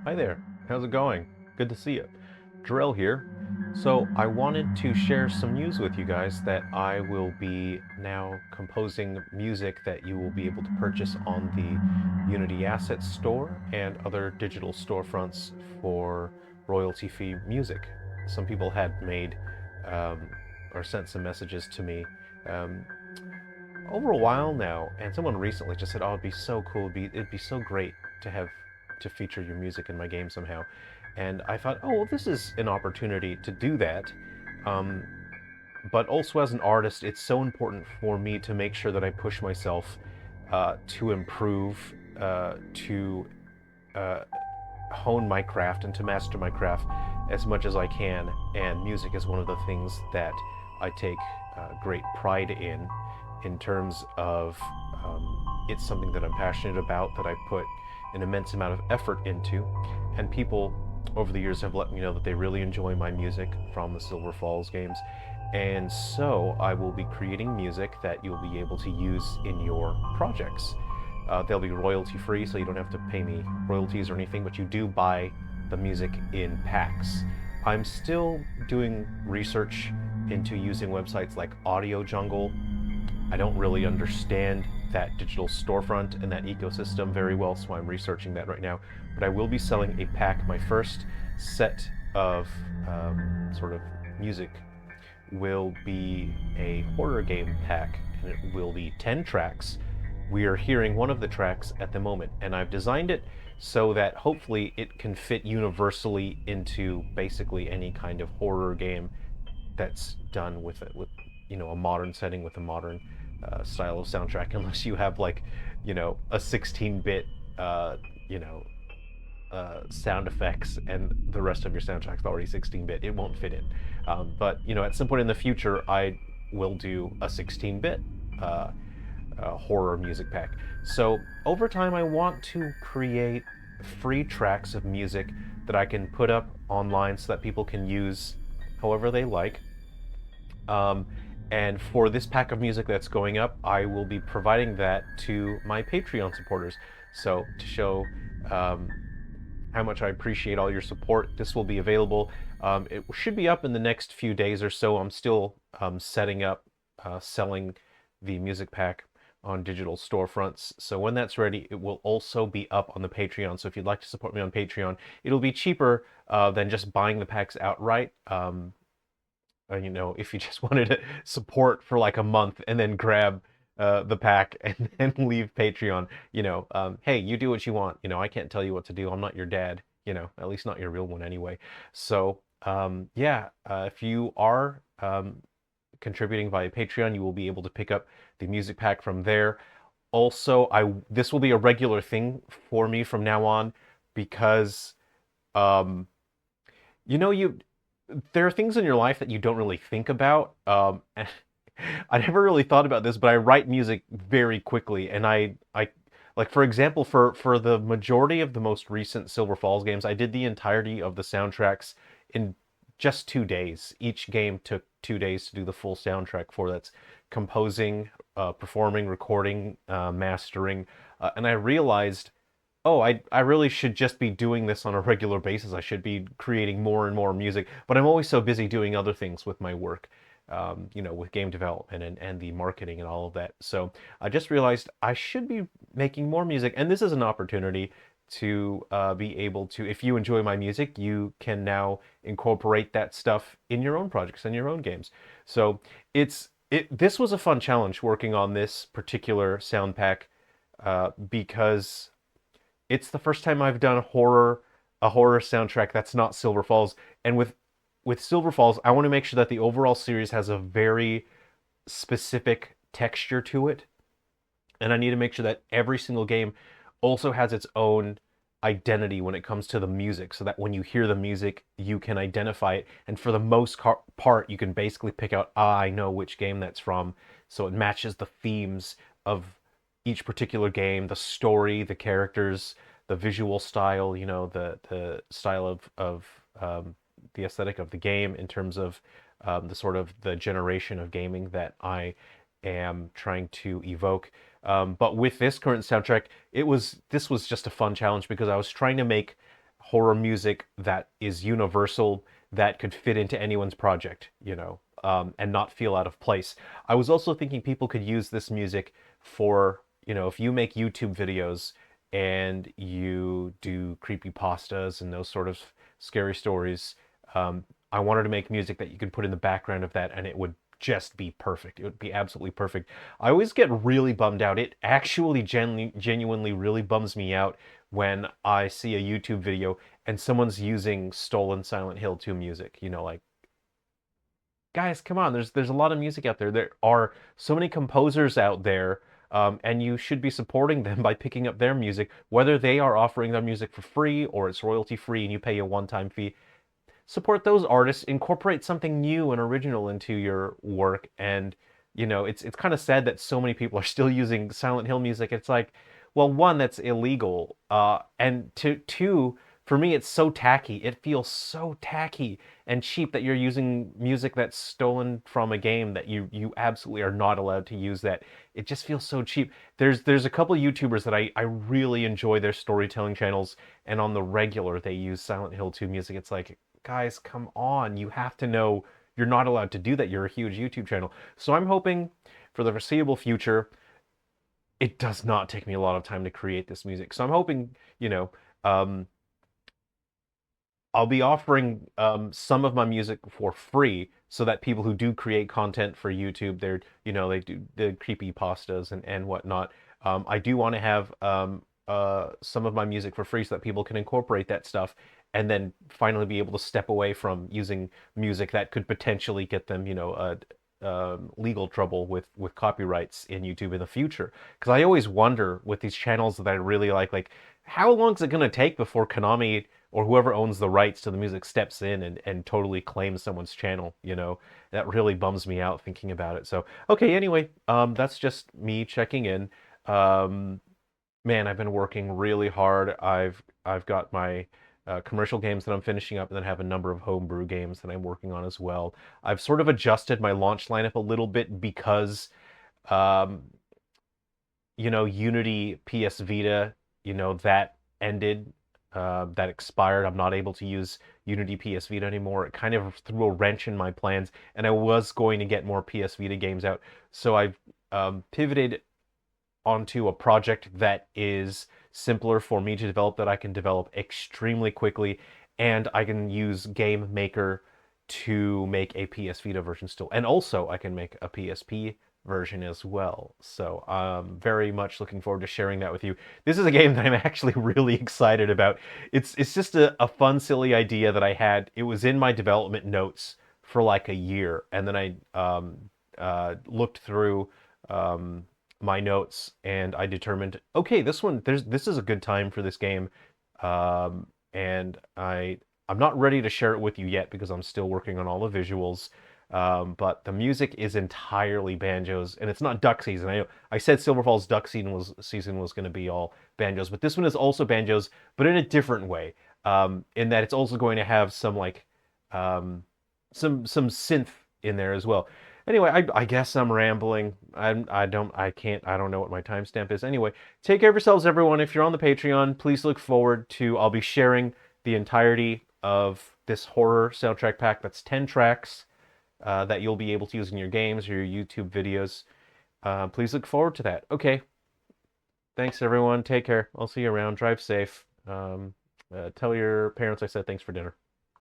Hi there, how's it going? Good to see you. Jarrell here. So, I wanted to share some news with you guys that I will be now composing music that you will be able to purchase on the Unity Assets Store and other digital storefronts for royalty free music. Some people had made um, or sent some messages to me um, over a while now, and someone recently just said, "Oh, it'd be so cool. It'd be so great to have to feature your music in my game somehow." And I thought, "Oh, well, this is an opportunity to do that." Um, but also as an artist, it's so important for me to make sure that I push myself to improve, to uh, hone my craft, and to master my craft as much as I can. And music is one of the things that I take great pride in terms of it's something that I'm passionate about, that I put an immense amount of effort into. And people over the years have let me know that they really enjoy my music from the Silver Falls games. And so I will be creating music that you'll be able to use in your projects. They'll be royalty free, so you don't have to pay me royalties or anything, but you do buy the music in packs. I'm still doing research into using websites like Audio Jungle. I don't really understand that digital storefront and that ecosystem very well, so I'm researching that right now. But I will be selling a pack. My first set of sort of music will be a horror game pack, and it will be 10 tracks. We are hearing one of the tracks at the moment, and I've designed it so that hopefully it can fit universally into basically any kind of horror game that's done with it, with a modern setting with a modern style of soundtrack. Unless you have like a 16-bit you know sound effects, and the rest of your soundtrack's already 16-bit, it won't fit in. But at some point in the future, I will do a 16-bit horror music pack. So over time, I want to create free tracks of music that I can put up online so that people can use however they like. Um, and for this pack of music that's going up, I will be providing that to my Patreon supporters. So to show um, how much I appreciate all your support, this will be available. It should be up in the next few days or so. I'm still setting up selling the music pack on digital storefronts. So when that's ready, it will also be up on the Patreon. So if you'd like to support me on Patreon, it'll be cheaper than just buying the packs outright. If you just wanted to support for like a month and then grab the pack and then leave Patreon, hey, you do what you want. I can't tell you what to do. I'm not your dad, at least not your real one anyway. So, yeah, if you are contributing via Patreon, you will be able to pick up the music pack from there. Also, this will be a regular thing for me from now on because um, you know you there are things in your life that you don't really think about. And I never really thought about this, but I write music very quickly, and I like, for example, for the majority of the most recent Silver Falls games, I did the entirety of the soundtracks in just 2 days. Each game took 2 days to do the full soundtrack for. That's composing, performing, recording, mastering, and I realized, oh, I really should just be doing this on a regular basis. I should be creating more and more music, but I'm always so busy doing other things with my work, with game development and the marketing and all of that. So I just realized I should be making more music, and this is an opportunity to be able to, if you enjoy my music, you can now incorporate that stuff in your own projects and your own games. So this was a fun challenge working on this particular sound pack because it's the first time I've done a horror soundtrack that's not Silver Falls. And with Silver Falls, I want to make sure that the overall series has a very specific texture to it, and I need to make sure that every single game also has its own identity when it comes to the music, so that when you hear the music, you can identify it. And for the most part, you can basically pick out, I know which game that's from. So it matches the themes of each particular game, the story, the characters, the visual style, the style of the aesthetic of the game in terms of the sort of the generation of gaming that I am trying to evoke. But with this current soundtrack, this was just a fun challenge because I was trying to make horror music that is universal, that could fit into anyone's project, and not feel out of place. I was also thinking people could use this music for, if you make YouTube videos and you do creepy pastas and those sort of scary stories, I wanted to make music that you could put in the background of that and it would just be perfect. It would be absolutely perfect. I always get really bummed out. It actually genuinely really bums me out when I see a YouTube video and someone's using stolen Silent Hill 2 music. Like, guys, come on. There's a lot of music out there. There are so many composers out there, and you should be supporting them by picking up their music, whether they are offering their music for free or it's royalty free and you pay a one-time fee. Support those artists, incorporate something new and original into your work. And it's kind of sad that so many people are still using Silent Hill music. It's like, well, one, that's illegal, and two, for me, it's so tacky. It feels so tacky and cheap that you're using music that's stolen from a game that you absolutely are not allowed to use. That it just feels so cheap. There's a couple of YouTubers that I really enjoy their storytelling channels, and on the regular they use Silent Hill 2 music. It's like, guys, come on. You have to know you're not allowed to do that. You're a huge YouTube channel. So I'm hoping for the foreseeable future, it does not take me a lot of time to create this music. So I'm hoping, I'll be offering some of my music for free so that people who do create content for YouTube, they do the creepy pastas and whatnot. I do want to have some of my music for free so that people can incorporate that stuff and then finally be able to step away from using music that could potentially get them, legal trouble with copyrights in YouTube in the future. Because I always wonder with these channels that I really like, how long is it going to take before Konami or whoever owns the rights to the music steps in and totally claims someone's channel? That really bums me out thinking about it. So, okay, anyway, that's just me checking in. Man, I've been working really hard. I've got my commercial games that I'm finishing up, and then have a number of homebrew games that I'm working on as well. I've sort of adjusted my launch lineup a little bit because, um, Unity PS Vita, that ended, that expired. I'm not able to use Unity PS Vita anymore. It kind of threw a wrench in my plans, and I was going to get more PS Vita games out. So I've pivoted onto a project that is simpler for me to develop, that I can develop extremely quickly, and I can use Game Maker to make a PS Vita version still. And also I can make a PSP version as well. So I'm very much looking forward to sharing that with you. This is a game that I'm actually really excited about. It's just a fun, silly idea that I had. It was in my development notes for like a year, and then I looked through my notes and I determined, okay, this is a good time for this game, and I'm not ready to share it with you yet because I'm still working on all the visuals, but the music is entirely banjos, and it's not duck season. I said Silver Falls duck season was going to be all banjos, but this one is also banjos, but in a different way, in that it's also going to have some like some synth in there as well. Anyway, I guess I'm rambling. I don't know what my timestamp is. Anyway, take care of yourselves, everyone. If you're on the Patreon, please look forward to, I'll be sharing the entirety of this horror soundtrack pack. That's 10 tracks that you'll be able to use in your games or your YouTube videos. Please look forward to that. Okay. Thanks, everyone. Take care. I'll see you around. Drive safe. Tell your parents I said thanks for dinner.